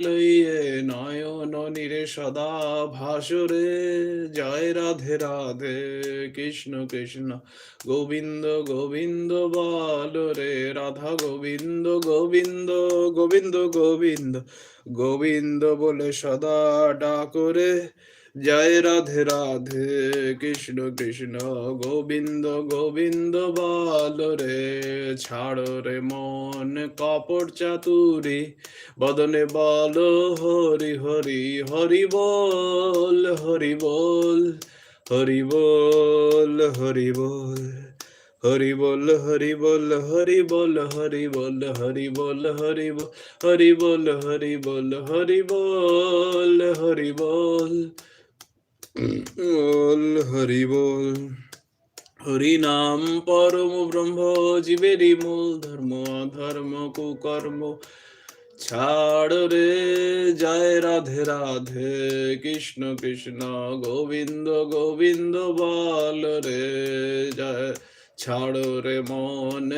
লইয়ে নয়ন নীরে সদা ভাসরে, জয় রাধে রাধে কৃষ্ণ কৃষ্ণ গোবিন্দ গোবিন্দ বল রে, রাধা গোবিন্দ গোবিন্দ গোবিন্দ গোবিন্দ গোবিন্দ বলে সদা ডাকরে, জয় রাধে রাধে কৃষ্ণ কৃষ্ণ গোবিন্দ গোবিন্দ বল রে, ছাড়ো রে মন কপট চাতুরি, বদনে বল হরি হরি, হরি বল হরি বল, হরি বল হরি বল, হরি বল হরি বল, হরি বল হরি বল, হরি বল হরি বল, হরি বল হরি বল, হরি বল হরি বল, বল হরি বল। হরি নাম পরম ব্রহ্ম, জীবেরই মূল ধর্ম, অধর্ম কুকর্ম ছাড় রে, জয় রাধে রাধে কৃষ্ণ কৃষ্ণ গোবিন্দ গোবিন্দ বল রে, জয় ছাড়ো রে মন